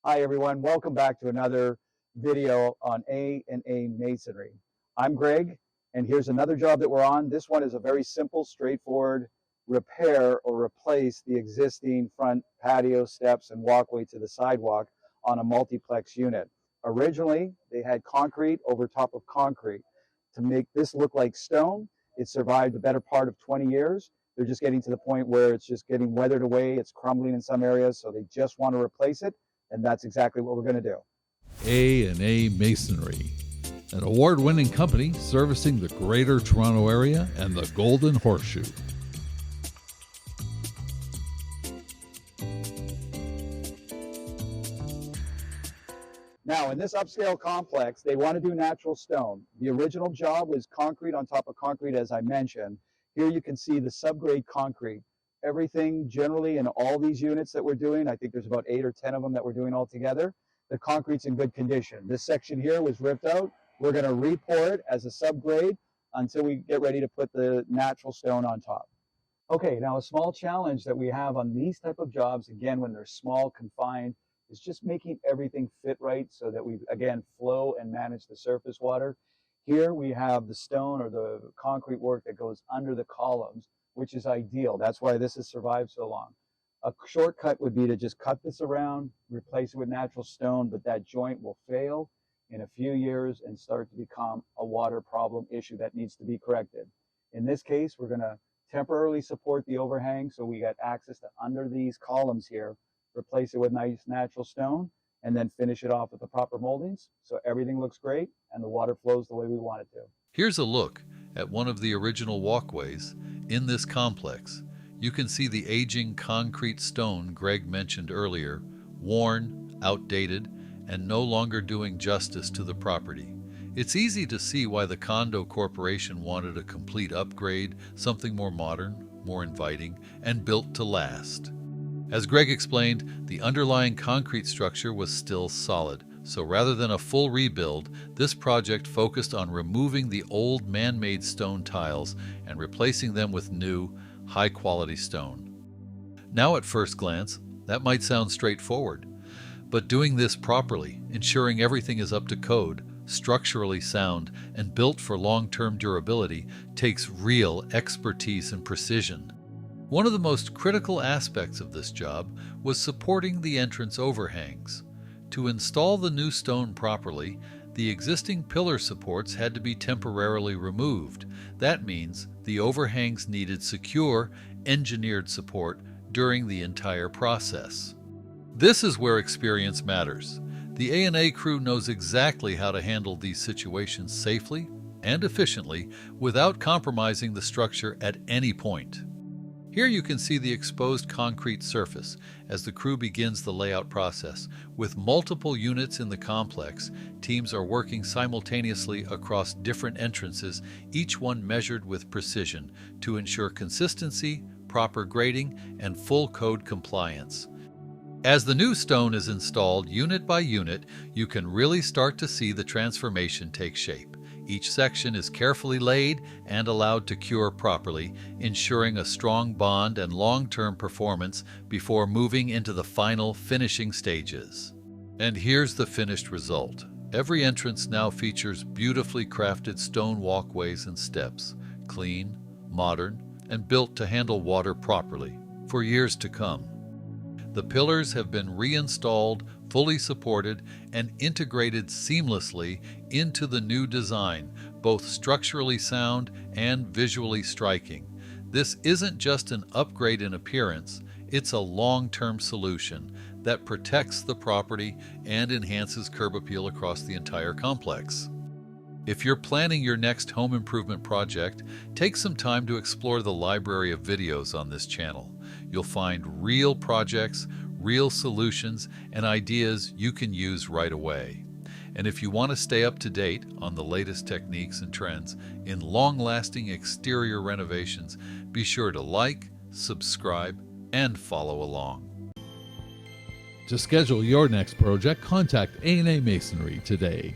Hi everyone, welcome back to another video on A&A Masonry. I'm Greg, and here's another job that we're on. This one is a very simple, straightforward repair or replace the existing front patio steps and walkway to the sidewalk on a multiplex unit. Originally, they had concrete over top of concrete. To make this look like stone, it survived the better part of 20 years. They're just getting to the point where it's just getting weathered away, it's crumbling in some areas, so they just want to replace it. And that's exactly what we're going to do. A&A Masonry, an award-winning company servicing the Greater Toronto Area and the Golden Horseshoe. Now, in this upscale complex, they want to do natural stone. The original job was concrete on top of concrete, as I mentioned. Here you can see the subgrade concrete. Everything generally in all these units that we're doing, I think there's about 8 or 10 of them that we're doing all together, the concrete's in good condition. This section here was ripped out. We're going to re-pour it as a subgrade until we get ready to put the natural stone on top. Okay, now a small challenge that we have on these type of jobs, again, when they're small, confined, is just making everything fit right so that we, again, flow and manage the surface water. Here we have the stone or the concrete work that goes under the columns, which is ideal. That's why this has survived so long. A shortcut would be to just cut this around, replace it with natural stone, but that joint will fail in a few years and start to become a water problem issue that needs to be corrected. In this case, we're going to temporarily support the overhang so we get access to under these columns here, replace it with nice natural stone, and then finish it off with the proper moldings so everything looks great and the water flows the way we want it to. Here's a look at one of the original walkways in this complex. You can see the aging concrete stone Greg mentioned earlier, worn, outdated, and no longer doing justice to the property. It's easy to see why the Condo Corporation wanted a complete upgrade, something more modern, more inviting, and built to last. As Greg explained, the underlying concrete structure was still solid. So rather than a full rebuild, this project focused on removing the old man-made stone tiles and replacing them with new, high-quality stone. Now at first glance, that might sound straightforward, but doing this properly, ensuring everything is up to code, structurally sound, and built for long-term durability, takes real expertise and precision. One of the most critical aspects of this job was supporting the entrance overhangs. To install the new stone properly, the existing pillar supports had to be temporarily removed. That means the overhangs needed secure, engineered support during the entire process. This is where experience matters. The A&A crew knows exactly how to handle these situations safely and efficiently without compromising the structure at any point. Here you can see the exposed concrete surface as the crew begins the layout process. With multiple units in the complex, teams are working simultaneously across different entrances, each one measured with precision to ensure consistency, proper grading, and full code compliance. As the new stone is installed unit by unit, you can really start to see the transformation take shape. Each section is carefully laid and allowed to cure properly, ensuring a strong bond and long-term performance before moving into the final finishing stages. And here's the finished result. Every entrance now features beautifully crafted stone walkways and steps, clean, modern, and built to handle water properly for years to come. The pillars have been reinstalled, fully supported, and integrated seamlessly into the new design, both structurally sound and visually striking. This isn't just an upgrade in appearance, it's a long-term solution that protects the property and enhances curb appeal across the entire complex. If you're planning your next home improvement project, take some time to explore the library of videos on this channel. You'll find real projects, real solutions, and ideas you can use right away. And if you want to stay up to date on the latest techniques and trends in long-lasting exterior renovations, be sure to like, subscribe, and follow along. To schedule your next project, contact A&A Masonry today.